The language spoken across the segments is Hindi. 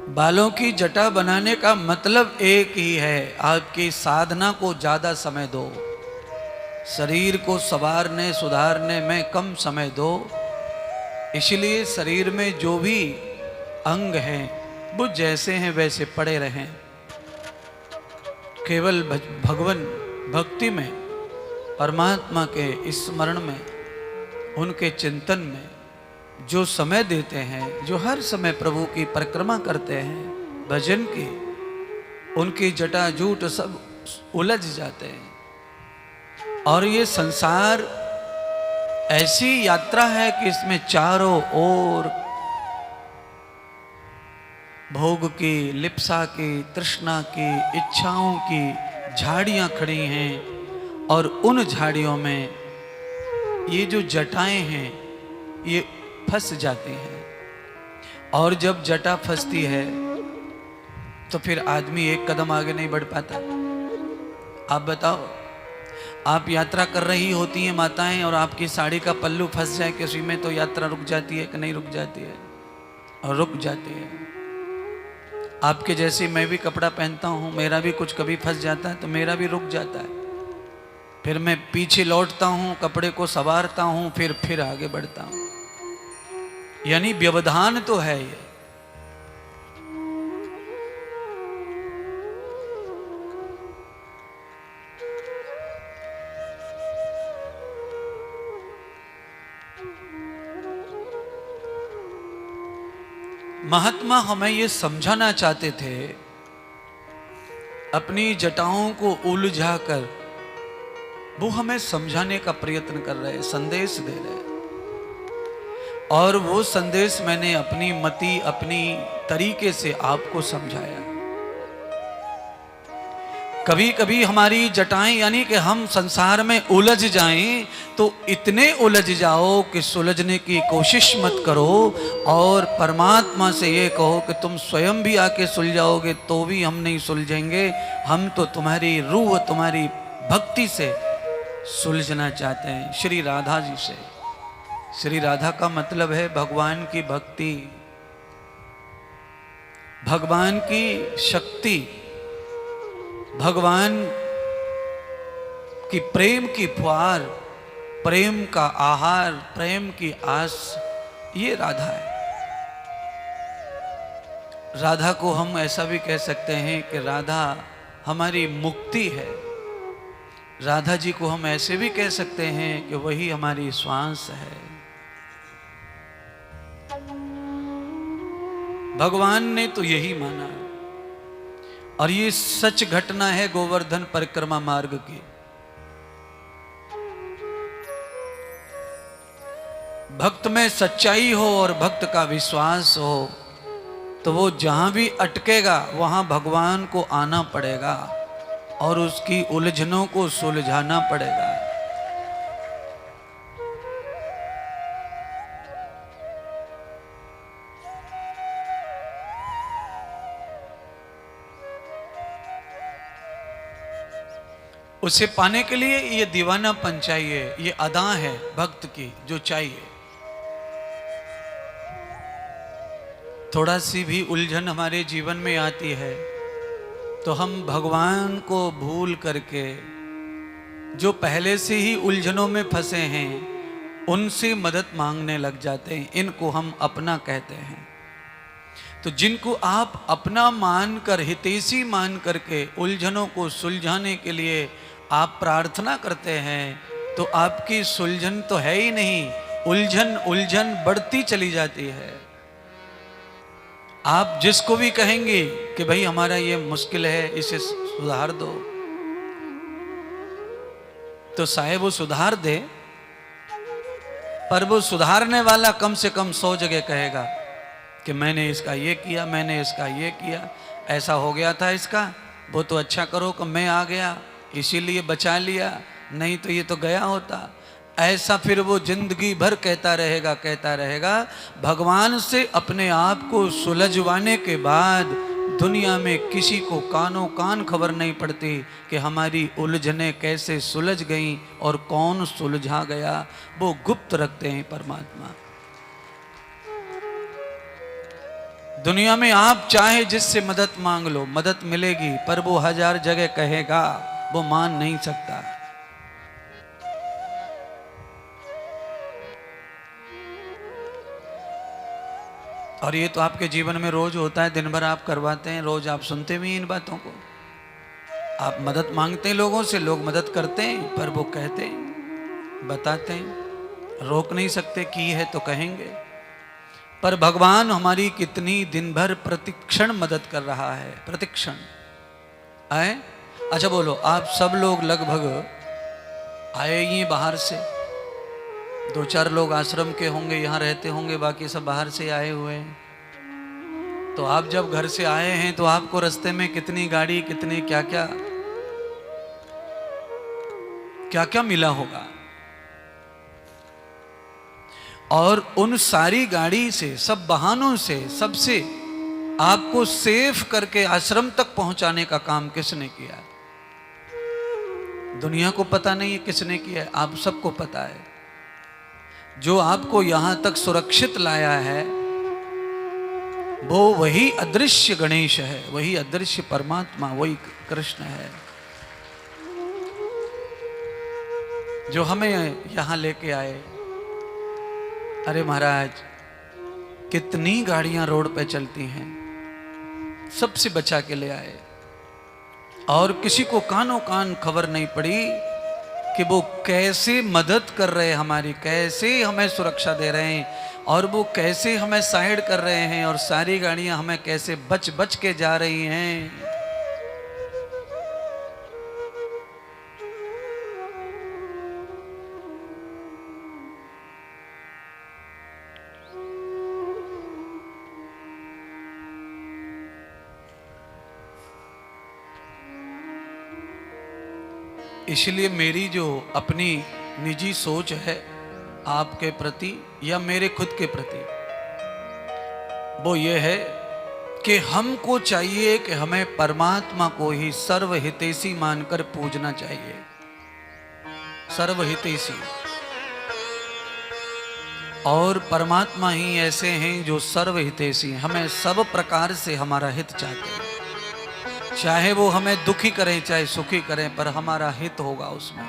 बालों की जटा बनाने का मतलब एक ही है, आपकी साधना को ज्यादा समय दो, शरीर को संवारने सुधारने में कम समय दो। इसलिए शरीर में जो भी अंग हैं वो जैसे हैं वैसे पड़े रहें। केवल भगवान भक्ति में, परमात्मा के स्मरण में, उनके चिंतन में जो समय देते हैं, जो हर समय प्रभु की परिक्रमा करते हैं, भजन की, उनकी जटाजूट सब उलझ जाते हैं। और ये संसार ऐसी यात्रा है कि इसमें चारों ओर भोग की, लिप्सा की, तृष्णा की, इच्छाओं की झाड़ियां खड़ी हैं। और उन झाड़ियों में ये जो जटाएं हैं ये फंस जाती हैं। और जब जटा फंसती है तो फिर आदमी एक कदम आगे नहीं बढ़ पाता। आप बताओ, आप यात्रा कर रही होती हैं माताएं और आपकी साड़ी का पल्लू फंस जाए किसी में तो यात्रा रुक जाती है कि नहीं रुक जाती है? और रुक जाती है। आपके जैसे मैं भी कपड़ा पहनता हूं, मेरा भी कुछ कभी फंस जाता है तो मेरा भी रुक जाता है। फिर मैं पीछे लौटता हूं, कपड़े को संवारता हूं, फिर आगे बढ़ता हूं। यानी व्यवधान तो है ये। महात्मा हमें ये समझाना चाहते थे, अपनी जटाओं को उलझाकर वो हमें समझाने का प्रयत्न कर रहे हैं, संदेश दे रहे हैं। और वो संदेश मैंने अपनी मति, अपनी तरीके से आपको समझाया। कभी कभी हमारी जटाएं यानी कि हम संसार में उलझ जाएं तो इतने उलझ जाओ कि सुलझने की कोशिश मत करो और परमात्मा से ये कहो कि तुम स्वयं भी आके सुलझाओगे तो भी हम नहीं सुलझेंगे। हम तो तुम्हारी रूह, तुम्हारी भक्ति से सुलझना चाहते हैं, श्री राधा जी से। श्री राधा का मतलब है भगवान की भक्ति, भगवान की शक्ति, भगवान की प्रेम की फुहार, प्रेम का आहार, प्रेम की आस, ये राधा है। राधा को हम ऐसा भी कह सकते हैं कि राधा हमारी मुक्ति है। राधा जी को हम ऐसे भी कह सकते हैं कि वही हमारी श्वास है। भगवान ने तो यही माना और ये सच घटना है गोवर्धन परिक्रमा मार्ग की। भक्त में सच्चाई हो और भक्त का विश्वास हो तो वो जहां भी अटकेगा वहां भगवान को आना पड़ेगा और उसकी उलझनों को सुलझाना पड़ेगा। उसे पाने के लिए ये दीवानापन चाहिए, ये अदा है भक्त की जो चाहिए। थोड़ा सी भी उलझन हमारे जीवन में आती है तो हम भगवान को भूल करके जो पहले से ही उलझनों में फंसे हैं उनसे मदद मांगने लग जाते हैं। इनको हम अपना कहते हैं। तो जिनको आप अपना मानकर, हितैषी मान करके उलझनों को सुलझाने के लिए आप प्रार्थना करते हैं तो आपकी सुलझन तो है ही नहीं, उलझन उलझन बढ़ती चली जाती है। आप जिसको भी कहेंगे कि भाई हमारा ये मुश्किल है, इसे सुधार दो, तो शायद वो सुधार दे, पर वो सुधारने वाला कम से कम 100 जगह कहेगा कि मैंने इसका ये किया, मैंने इसका ये किया, ऐसा हो गया था इसका, वो तो अच्छा करो कि मैं आ गया इसीलिए बचा लिया, नहीं तो ये तो गया होता। ऐसा फिर वो जिंदगी भर कहता रहेगा। भगवान से अपने आप को सुलझवाने के बाद दुनिया में किसी को कानों कान खबर नहीं पड़ती कि हमारी उलझने कैसे सुलझ गईं और कौन सुलझा गया। वो गुप्त रखते हैं परमात्मा। दुनिया में आप चाहे जिससे मदद मांग लो, मदद मिलेगी, पर वो 1000 जगह कहेगा, वो मान नहीं सकता। और ये तो आपके जीवन में रोज होता है, दिन भर आप करवाते हैं, रोज आप सुनते भी इन बातों को। आप मदद मांगते हैं लोगों से, लोग मदद करते हैं, पर वो कहते हैं, बताते हैं, रोक नहीं सकते, की है तो कहेंगे। पर भगवान हमारी कितनी दिन भर प्रतिक्षण मदद कर रहा है, प्रतिक्षण आए। अच्छा बोलो, आप सब लोग लगभग आए ही बाहर से, 2-4 लोग आश्रम के होंगे, यहाँ रहते होंगे, बाकी सब बाहर से आए हुए हैं। तो आप जब घर से आए हैं तो आपको रास्ते में कितनी गाड़ी, कितने क्या क्या क्या क्या मिला होगा। और उन सारी गाड़ी से, सब वाहनों से, सबसे आपको सेफ करके आश्रम तक पहुंचाने का काम किसने किया? दुनिया को पता नहीं है किसने किया है, आप सबको पता है। जो आपको यहां तक सुरक्षित लाया है वो वही अदृश्य गणेश है, वही अदृश्य परमात्मा, वही कृष्ण है, जो हमें यहां लेके आए। अरे महाराज, कितनी गाड़ियां रोड पे चलती हैं, सबसे बचा के ले आए, और किसी को कानों कान खबर नहीं पड़ी कि वो कैसे मदद कर रहे हैं हमारी, कैसे हमें सुरक्षा दे रहे हैं, और वो कैसे हमें साइड कर रहे हैं, और सारी गाड़ियां हमें कैसे बच बच के जा रही हैं। इसलिए मेरी जो अपनी निजी सोच है आपके प्रति या मेरे खुद के प्रति, वो ये है कि हमको चाहिए कि हमें परमात्मा को ही सर्वहितैषी मानकर पूजना चाहिए। सर्वहितैषी, और परमात्मा ही ऐसे हैं जो सर्वहितैषी, हमें सब प्रकार से हमारा हित चाहते हैं। चाहे वो हमें दुखी करें चाहे सुखी करें, पर हमारा हित होगा उसमें।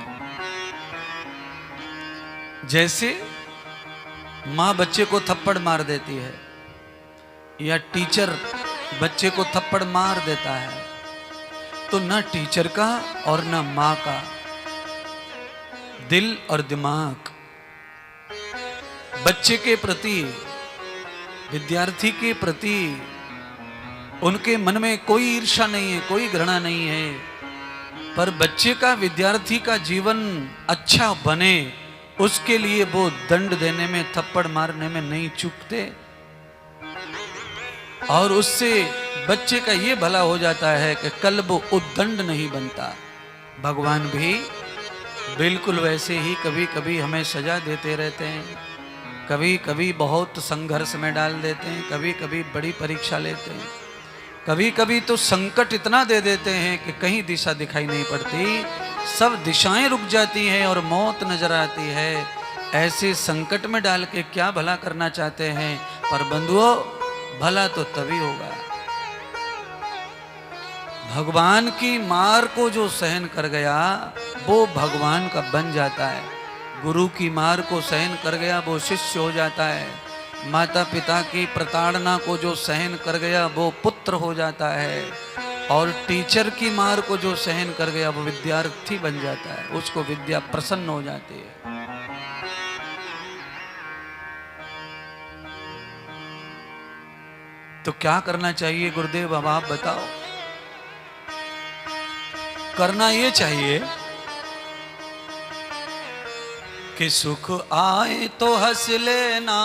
जैसे माँ बच्चे को थप्पड़ मार देती है, या टीचर बच्चे को थप्पड़ मार देता है, तो न टीचर का और न माँ का दिल और दिमाग बच्चे के प्रति, विद्यार्थी के प्रति, उनके मन में कोई ईर्ष्या नहीं है, कोई घृणा नहीं है। पर बच्चे का, विद्यार्थी का जीवन अच्छा बने, उसके लिए वो दंड देने में, थप्पड़ मारने में नहीं चूकते, और उससे बच्चे का ये भला हो जाता है कि कल वो उद्दंड नहीं बनता। भगवान भी बिल्कुल वैसे ही कभी कभी हमें सजा देते रहते हैं, कभी कभी बहुत संघर्ष में डाल देते हैं, कभी कभी बड़ी परीक्षा लेते हैं, कभी कभी तो संकट इतना दे देते हैं कि कहीं दिशा दिखाई नहीं पड़ती, सब दिशाएं रुक जाती हैं और मौत नजर आती है। ऐसे संकट में डाल के क्या भला करना चाहते हैं? पर बंधुओं, भला तो तभी होगा, भगवान की मार को जो सहन कर गया वो भगवान का बन जाता है। गुरु की मार को सहन कर गया वो शिष्य हो जाता है। माता पिता की प्रताड़ना को जो सहन कर गया वो पुत्र हो जाता है। और टीचर की मार को जो सहन कर गया वो विद्यार्थी बन जाता है, उसको विद्या प्रसन्न हो जाती है। तो क्या करना चाहिए गुरुदेव, अब आप बताओ। करना ये चाहिए कि सुख आए तो हंस लेना,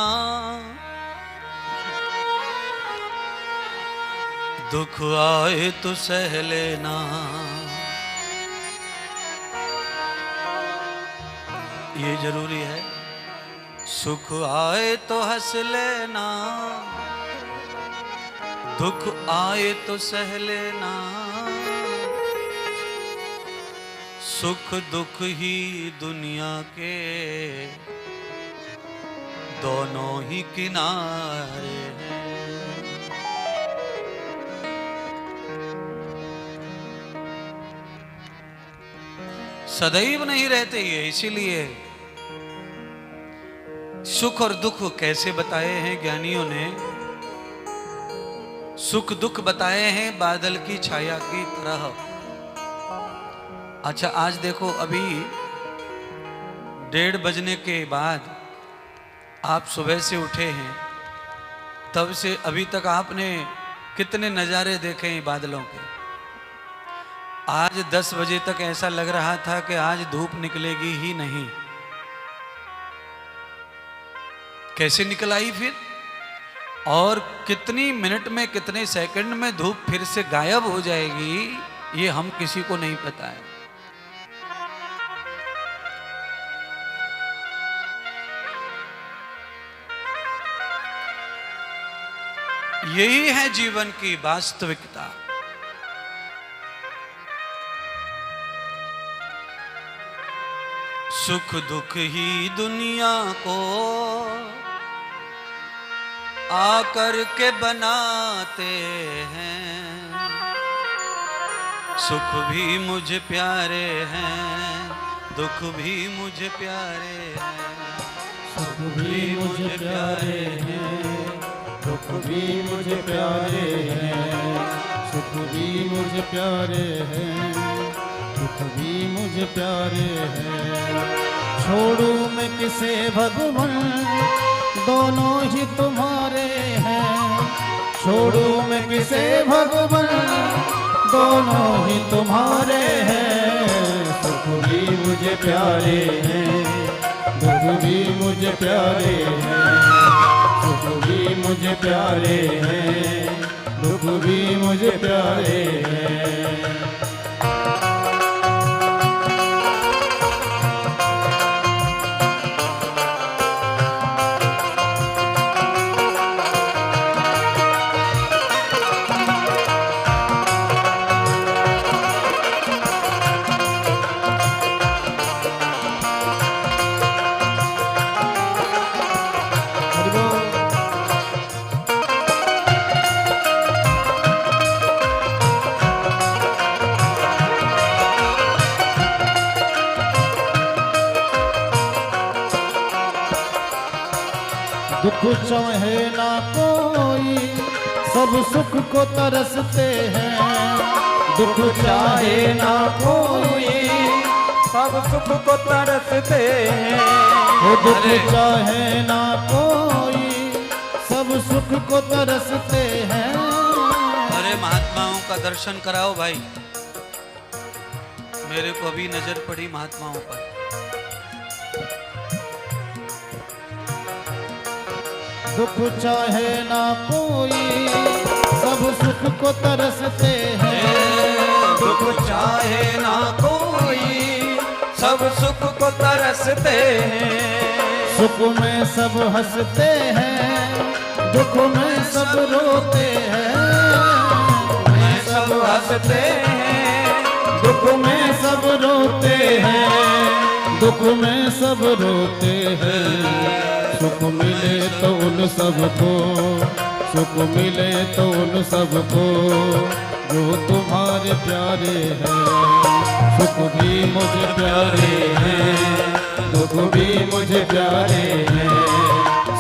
दुख आए तो सह लेना। ये जरूरी है। सुख आए तो हंस लेना, दुख आए तो सह लेना। सुख दुख ही दुनिया के दोनों ही किनारे हैं। सदैव नहीं रहते ये, इसीलिए सुख और दुख कैसे बताए हैं ज्ञानियों ने। सुख दुख बताए हैं बादल की छाया की तरह। अच्छा आज देखो, अभी 1:30 बजने के बाद आप सुबह से उठे हैं, तब से अभी तक आपने कितने नज़ारे देखे हैं बादलों के। आज 10 बजे तक ऐसा लग रहा था कि आज धूप निकलेगी ही नहीं। कैसे निकल आई फिर, और कितनी मिनट में कितने सेकंड में धूप फिर से गायब हो जाएगी, ये हम किसी को नहीं पता है। यही है जीवन की वास्तविकता। सुख दुख ही दुनिया को आकर के बनाते हैं। सुख भी मुझे प्यारे हैं, दुख भी मुझे प्यारे हैं। सुख भी मुझे प्यारे हैं, दुख भी मुझे प्यारे हैं। सुख भी मुझे प्यारे हैं, दुख भी मुझे प्यारे हैं। छोड़ू मैं किसे भगवान, दोनों ही तुम्हारे हैं। छोड़ू मैं किसे भगवान, दोनों ही तुम्हारे हैं। सुख भी मुझे प्यारे हैं, दुख भी मुझे प्यारे हैं। सुख भी मुझे प्यारे हैं, दुख भी मुझे प्यारे हैं। दुख चाहे ना कोई, सब सुख को तरसते हैं। दुख चाहे ना कोई, सब सुख को तरसते हैं। वो दुख चाहे ना कोई, सब सुख को तरसते हैं। अरे महात्माओं का दर्शन कराओ भाई, मेरे को अभी नजर पड़ी महात्माओं पर। दुख चाहे ना कोई, सब सुख को तरसते हैं। दुख चाहे ना कोई, सब सुख को तरसते हैं। सुख में सब हंसते हैं, दुख में सब रोते हैं। में सब हंसते हैं, दुख में सब रोते हैं। दुख में सब रोते हैं। सुख मिले तो उन सबको, सुख मिले तो उन सबको जो तुम्हारे प्यारे हैं। सुख भी मुझे प्यारे हैं, दुख भी मुझे प्यारे हैं।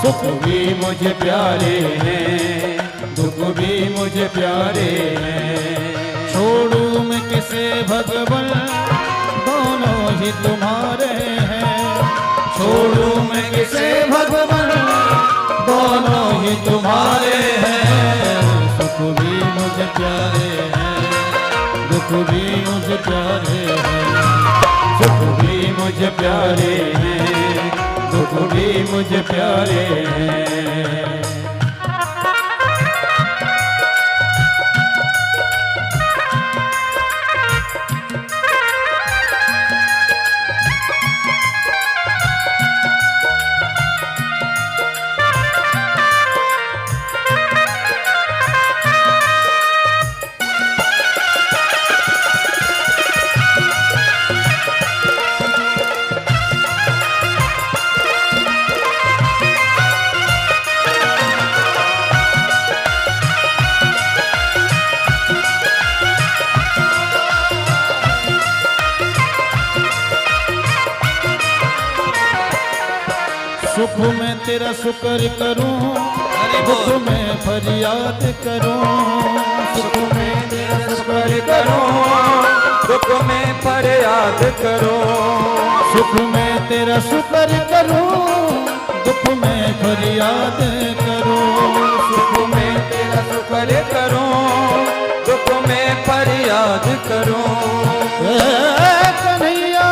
सुख भी मुझे प्यारे हैं, दुख भी मुझे प्यारे हैं। छोड़ू मैं किसे भगवान, दोनों ही तुम्हारे हैं। छोड़ू मैं किसे भगवान, दोनों ही तुम्हारे हैं। सुख भी मुझे प्यारे हैं, दुख भी मुझे प्यारे हैं। सुख भी मुझे प्यारे हैं, दुख भी मुझे प्यारे हैं। सुख में तेरा शुक्र करूं, हरि दुख बोल। में फरियाद करूं। सुख में तेरा शुक्र करूं, दुख में फरियाद करूं। सुख में तेरा शुक्र करूं, दुख में फरियाद करूं। सुख में तेरा शुक्र करूं, दुख में फरियाद करूं। कन्हैया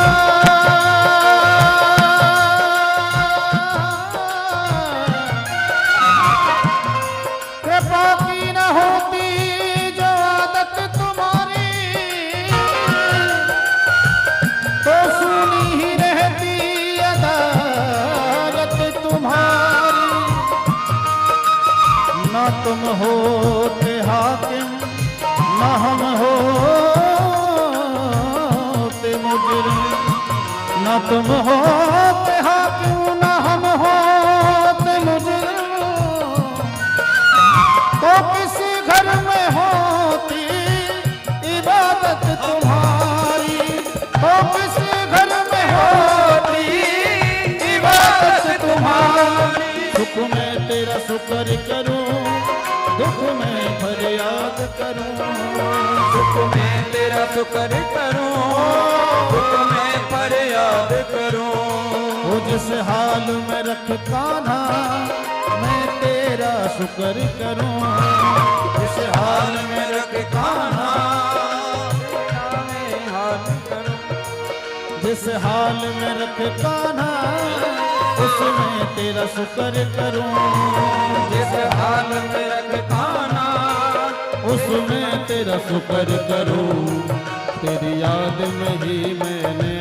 कृपा की न होती जो आदत तुम्हारी, तो सुनी ही रहती अदालत तुम्हारी। न तुम होते हाकिम, न हम होते मुजरिम। न तुम होते हाकिम, न हम होते मुजरिम। तो किसी घर में होती इबादत तुम्हारी, तो किसी घर में होती इबादत तुम्हारी। सुख में तेरा शुक्र करूं, दुख में फरियाद करूं। सुख में तेरा शुक्र करूं, दुख में फरियाद करूं। वो जिस हाल में रख कान्हा, मैं तेरा शुक्र करूं। जिस हाल में रख कान्हा, मैं हाल करूं। जिस हाल में रख कान्हा, उसमें तेरा शुक्र करूं। जिस हाल में रख कान्हा, उसमें तेरा शुक्र करूं। तेरी याद में ही मैंने,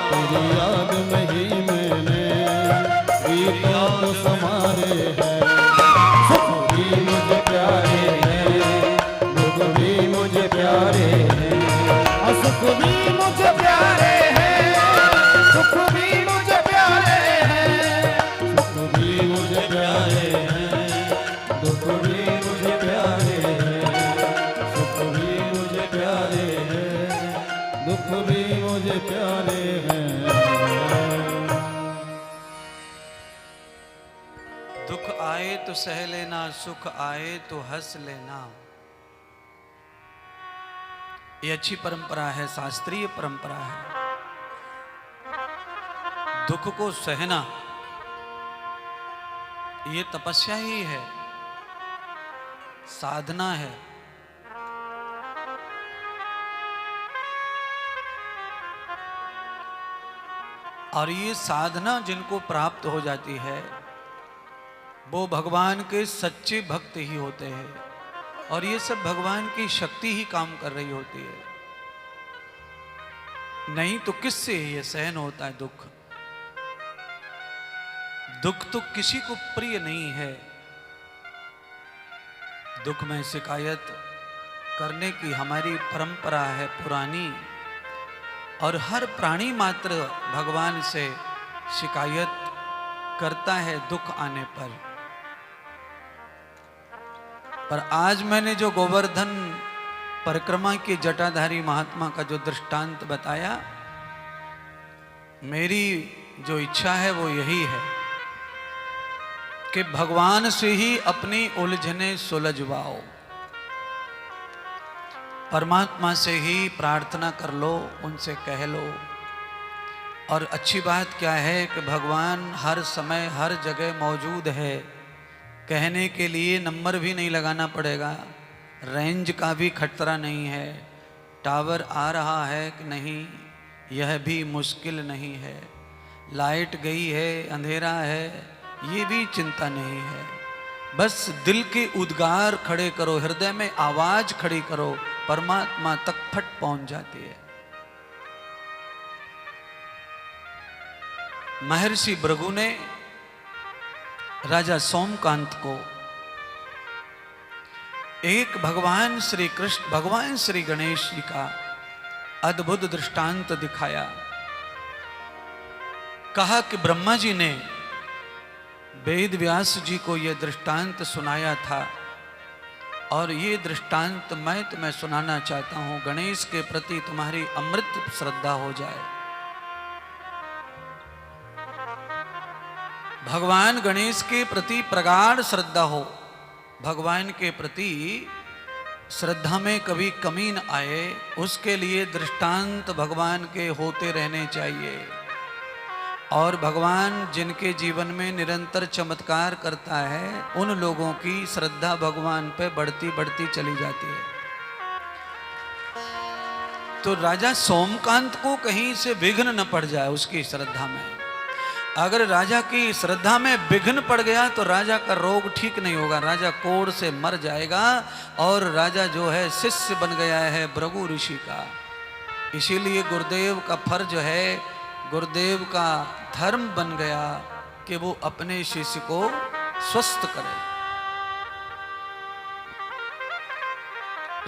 तेरी याद में ही मैंने गीतों को संवारे हैं। सुख भी मुझे प्यारे हैं, दुख भी मुझे प्यारे हैं। सुख भी मुझे प्यारे हैं, सुख भी मुझे प्यारे हैं। सुख भी मुझे प्यारे हैं, दुख भी मुझे प्यारे हैं। सुख भी मुझे प्यारे हैं, दुख भी मुझे प्यारे हैं। दुख आए तो सह लेना, सुख आए तो हंस लेना। ये अच्छी परंपरा है, शास्त्रीय परंपरा है। दुख को सहना ये तपस्या ही है, साधना है। और ये साधना जिनको प्राप्त हो जाती है, वो भगवान के सच्चे भक्त ही होते हैं। और ये सब भगवान की शक्ति ही काम कर रही होती है। नहीं तो किससे ये सहन होता है दुख? दुख तो किसी को प्रिय नहीं है। दुख में शिकायत करने की हमारी परंपरा है पुरानी। और हर प्राणी मात्र भगवान से शिकायत करता है दुख आने पर। आज मैंने जो गोवर्धन परिक्रमा के जटाधारी महात्मा का जो दृष्टांत बताया, मेरी जो इच्छा है वो यही है कि भगवान से ही अपनी उलझने सुलझवाओ। परमात्मा से ही प्रार्थना कर लो, उनसे कह लो। और अच्छी बात क्या है कि भगवान हर समय हर जगह मौजूद है। कहने के लिए नंबर भी नहीं लगाना पड़ेगा, रेंज का भी खतरा नहीं है। टावर आ रहा है कि नहीं यह भी मुश्किल नहीं है। लाइट गई है, अंधेरा है, ये भी चिंता नहीं है। बस दिल के उद्गार खड़े करो, हृदय में आवाज खड़ी करो, परमात्मा तक फट पहुंच जाती है। महर्षि भृगु ने राजा सोमकांत को एक भगवान श्री कृष्ण, भगवान श्री गणेश जी का अद्भुत दृष्टांत दिखाया। कहा कि ब्रह्मा जी ने वेद व्यास जी को यह दृष्टांत सुनाया था और ये दृष्टांत मैं तुम्हें सुनाना चाहता हूं। गणेश के प्रति तुम्हारी अमृत श्रद्धा हो जाए। भगवान गणेश के प्रति प्रगाढ़ श्रद्धा हो, भगवान के प्रति श्रद्धा में कभी कमी न आए, उसके लिए दृष्टांत भगवान के होते रहने चाहिए। और भगवान जिनके जीवन में निरंतर चमत्कार करता है, उन लोगों की श्रद्धा भगवान पे बढ़ती बढ़ती चली जाती है। तो राजा सोमकांत को कहीं से विघ्न न पड़ जाए उसकी श्रद्धा में। अगर राजा की श्रद्धा में विघ्न पड़ गया तो राजा का रोग ठीक नहीं होगा, राजा कोढ़ से मर जाएगा। और राजा जो है शिष्य बन गया है भृगु ऋषि का। इसीलिए गुरुदेव का फर्ज है, गुरुदेव का धर्म बन गया कि वो अपने शिष्य को स्वस्थ करे।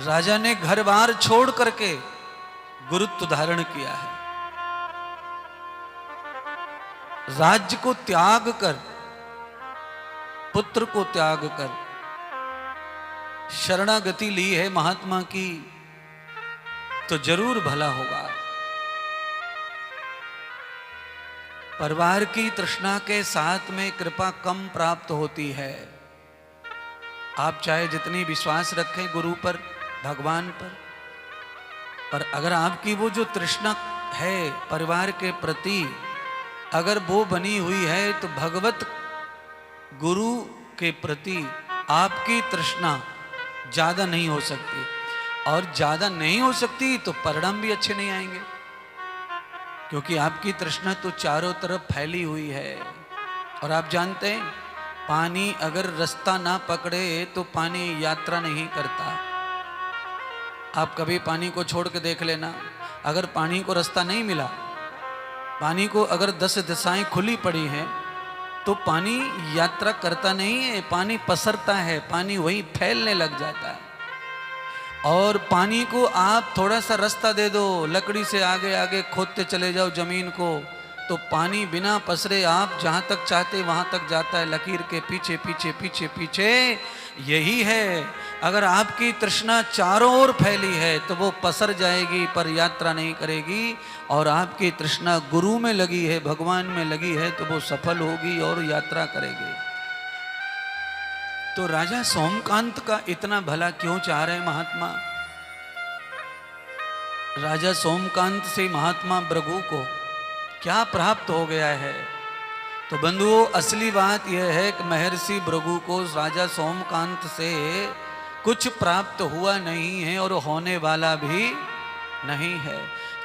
राजा ने घर बार छोड़ करके गुरुत्व धारण किया है। राज्य को त्याग कर, पुत्र को त्याग कर शरणागति ली है महात्मा की, तो जरूर भला होगा। परिवार की तृष्णा के साथ में कृपा कम प्राप्त होती है। आप चाहे जितनी विश्वास रखें गुरु पर, भगवान पर अगर आपकी वो जो तृष्णा है परिवार के प्रति अगर वो बनी हुई है, तो भगवत गुरु के प्रति आपकी तृष्णा ज्यादा नहीं हो सकती। और ज्यादा नहीं हो सकती तो परिणाम भी अच्छे नहीं आएंगे, क्योंकि आपकी तृष्णा तो चारों तरफ फैली हुई है। और आप जानते हैं, पानी अगर रास्ता ना पकड़े तो पानी यात्रा नहीं करता। आप कभी पानी को छोड़ के देख लेना, अगर पानी को रास्ता नहीं मिला, पानी को अगर 10 दिशाएं खुली पड़ी हैं तो पानी यात्रा करता नहीं है, पानी पसरता है, पानी वहीं फैलने लग जाता है। और पानी को आप थोड़ा सा रास्ता दे दो, लकड़ी से आगे आगे खोदते चले जाओ जमीन को, तो पानी बिना पसरे आप जहाँ तक चाहते वहाँ तक जाता है, लकीर के पीछे पीछे पीछे पीछे। यही है, अगर आपकी तृष्णा चारों ओर फैली है तो वो पसर जाएगी पर यात्रा नहीं करेगी। और आपकी तृष्णा गुरु में लगी है, भगवान में लगी है, तो वो सफल होगी और यात्रा करेगी। तो राजा सोमकांत का इतना भला क्यों चाह रहे महात्मा? राजा सोमकांत से महात्मा भृगु को क्या प्राप्त हो गया है? तो बंधुओं, असली बात यह है कि महर्षि भृगु को राजा सोमकांत से कुछ प्राप्त हुआ नहीं है और होने वाला भी नहीं है।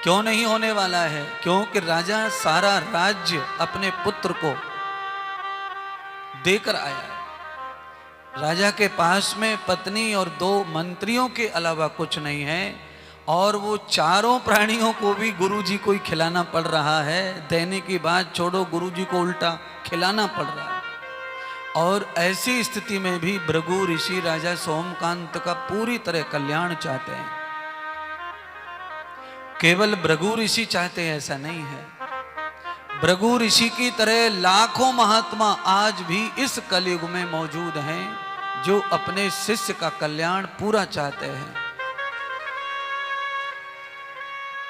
क्यों नहीं होने वाला है? क्योंकि राजा सारा राज्य अपने पुत्र को देकर आया है। राजा के पास में पत्नी और 2 मंत्रियों के अलावा कुछ नहीं है, और वो चारों प्राणियों को भी गुरुजी को ही खिलाना पड़ रहा है। देने की बात छोड़ो, गुरुजी को उल्टा खिलाना पड़ रहा है। और ऐसी स्थिति में भी भृगु ऋषि राजा सोमकांत का पूरी तरह कल्याण चाहते हैं। केवल भृगु ऋषि चाहते हैं ऐसा नहीं है, भृगु ऋषि की तरह लाखों महात्मा आज भी इस कलयुग में मौजूद हैं जो अपने शिष्य का कल्याण पूरा चाहते हैं।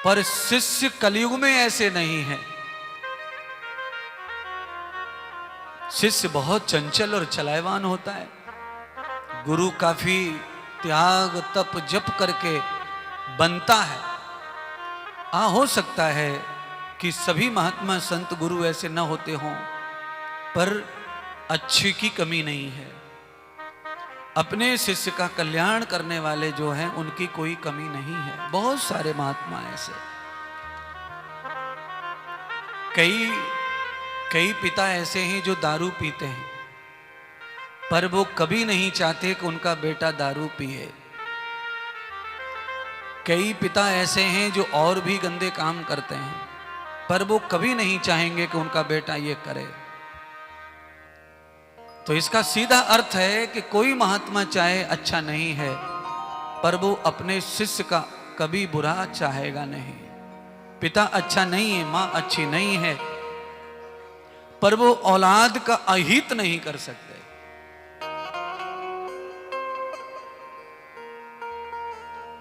पर शिष्य कलयुग में ऐसे नहीं है। शिष्य बहुत चंचल और चलायवान होता है। गुरु काफी त्याग तप जप करके बनता है। हो सकता है कि सभी महात्मा संत गुरु ऐसे न होते हों, पर अच्छे की कमी नहीं है। अपने शिष्य का कल्याण करने वाले जो हैं उनकी कोई कमी नहीं है। बहुत सारे महात्मा ऐसे, कई पिता ऐसे हैं जो दारू पीते हैं, पर वो कभी नहीं चाहते कि उनका बेटा दारू पिए। कई पिता ऐसे हैं जो और भी गंदे काम करते हैं, पर वो कभी नहीं चाहेंगे कि उनका बेटा ये करे। तो इसका सीधा अर्थ है कि कोई महात्मा चाहे अच्छा नहीं है, पर वो अपने शिष्य का कभी बुरा चाहेगा नहीं। पिता अच्छा नहीं है, मां अच्छी नहीं है, पर वो औलाद का अहित नहीं कर सकते।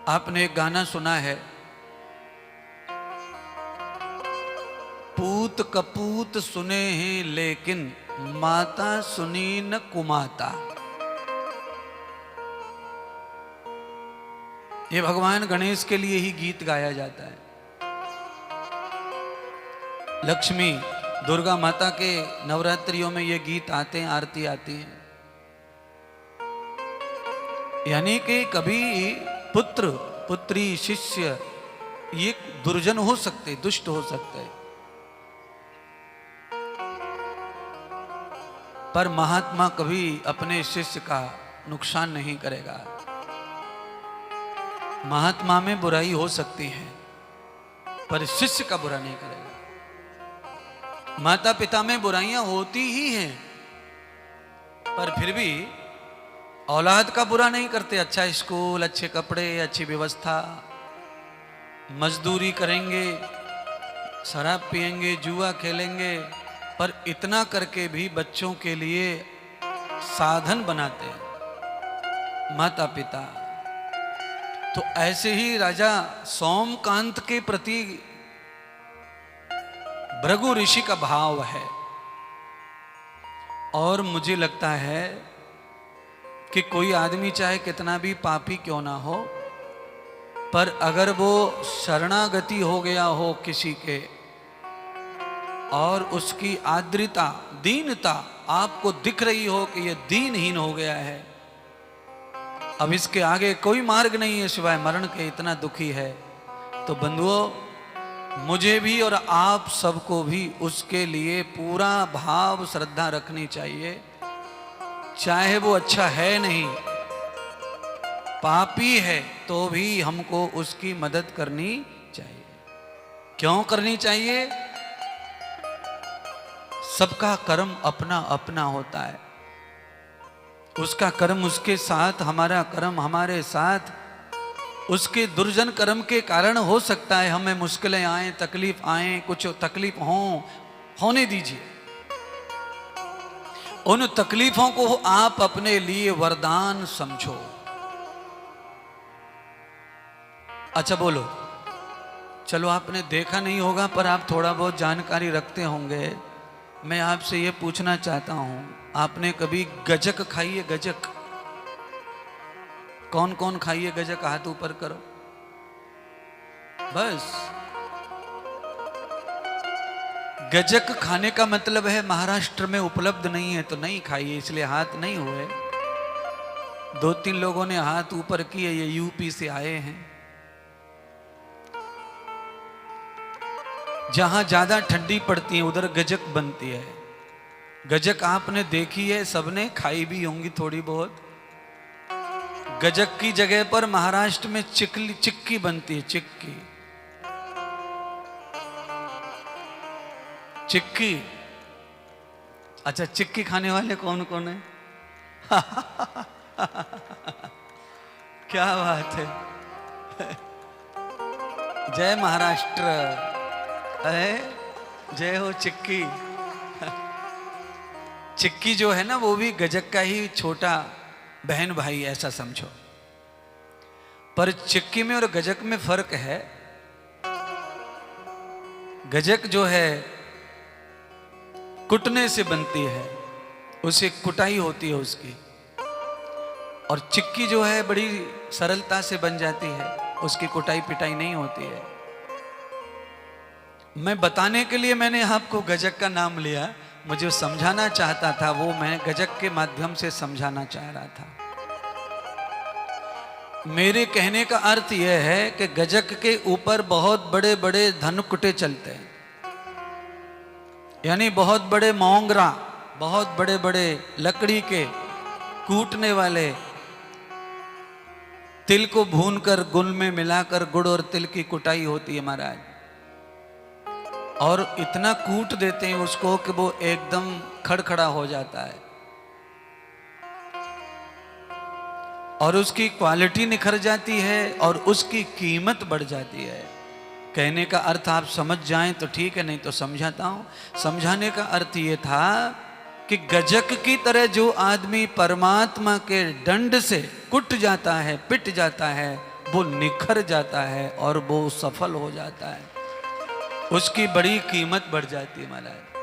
आपने एक गाना सुना है, पूत कपूत सुने हैं लेकिन माता सुनी न कुमाता। ये भगवान गणेश के लिए ही गीत गाया जाता है। लक्ष्मी दुर्गा माता के नवरात्रियों में ये गीत आते हैं, आरती आती है। यानी कि कभी पुत्र पुत्री शिष्य ये दुर्जन हो सकते, दुष्ट हो सकते, पर महात्मा कभी अपने शिष्य का नुकसान नहीं करेगा। महात्मा में बुराई हो सकती है पर शिष्य का बुरा नहीं करेगा। माता पिता में बुराइयां होती ही हैं पर फिर भी औलाद का बुरा नहीं करते। अच्छा स्कूल, अच्छे कपड़े, अच्छी व्यवस्था, मजदूरी करेंगे, शराब पिएंगे, जुआ खेलेंगे, पर इतना करके भी बच्चों के लिए साधन बनाते हैं माता पिता। तो ऐसे ही राजा सोमकांत के प्रति भृगु ऋषि का भाव है। और मुझे लगता है कि कोई आदमी चाहे कितना भी पापी क्यों ना हो, पर अगर वो शरणागति हो गया हो किसी के और उसकी आर्द्रता, दीनता आपको दिख रही हो कि ये दीनहीन हो गया है, अब इसके आगे कोई मार्ग नहीं है सिवाय मरण के, इतना दुखी है, तो बंधुओं मुझे भी और आप सबको भी उसके लिए पूरा भाव श्रद्धा रखनी चाहिए। चाहे वो अच्छा है नहीं, पापी है, तो भी हमको उसकी मदद करनी चाहिए। क्यों करनी चाहिए? सबका कर्म अपना अपना होता है। उसका कर्म उसके साथ, हमारा कर्म हमारे साथ। उसके दुर्जन कर्म के कारण हो सकता है हमें मुश्किलें आए, तकलीफ आए, कुछ तकलीफ होने दीजिए। उन तकलीफों को आप अपने लिए वरदान समझो। अच्छा बोलो, चलो आपने देखा नहीं होगा पर आप थोड़ा बहुत जानकारी रखते होंगे। मैं आपसे ये पूछना चाहता हूं, आपने कभी गजक खाई है? गजक कौन कौन खाई है? गजक हाथ ऊपर करो। बस गजक खाने का मतलब है महाराष्ट्र में उपलब्ध नहीं है तो नहीं खाइए, इसलिए हाथ नहीं हुए। 2-3 लोगों ने हाथ ऊपर किए, ये यूपी से आए हैं। जहां ज्यादा ठंडी पड़ती है उधर गजक बनती है। गजक आपने देखी है, सबने खाई भी होंगी थोड़ी बहुत। गजक की जगह पर महाराष्ट्र में चिक्की बनती है। चिक्की। अच्छा, चिक्की खाने वाले कौन कौन है? क्या बात है। जय महाराष्ट्र, जय हो चिक्की। चिक्की जो है ना वो भी गजक का ही छोटा बहन भाई, ऐसा समझो। पर चिक्की में और गजक में फर्क है। गजक जो है कुटने से बनती है, उसे कुटाई होती है उसकी। और चिक्की जो है बड़ी सरलता से बन जाती है, उसकी कुटाई पिटाई नहीं होती है। मैं बताने के लिए मैंने आपको गजक का नाम लिया, मुझे समझाना चाहता था, वो मैं गजक के माध्यम से समझाना चाह रहा था। मेरे कहने का अर्थ यह है कि गजक के ऊपर बहुत बड़े बड़े धनुकुटे चलते हैं, यानी बहुत बड़े मोंगरा, बहुत बड़े बड़े लकड़ी के कूटने वाले, तिल को भूनकर गुल में मिलाकर गुड़ और तिल की कुटाई होती है महाराज, और इतना कूट देते हैं उसको कि वो एकदम खड़खड़ा हो जाता है और उसकी क्वालिटी निखर जाती है और उसकी कीमत बढ़ जाती है। कहने का अर्थ आप समझ जाएं तो ठीक है, नहीं तो समझाता हूं। समझाने का अर्थ ये था कि गजक की तरह जो आदमी परमात्मा के दंड से कुट जाता है, पिट जाता है, वो निखर जाता है और वो सफल हो जाता है, उसकी बड़ी कीमत बढ़ जाती है महाराज।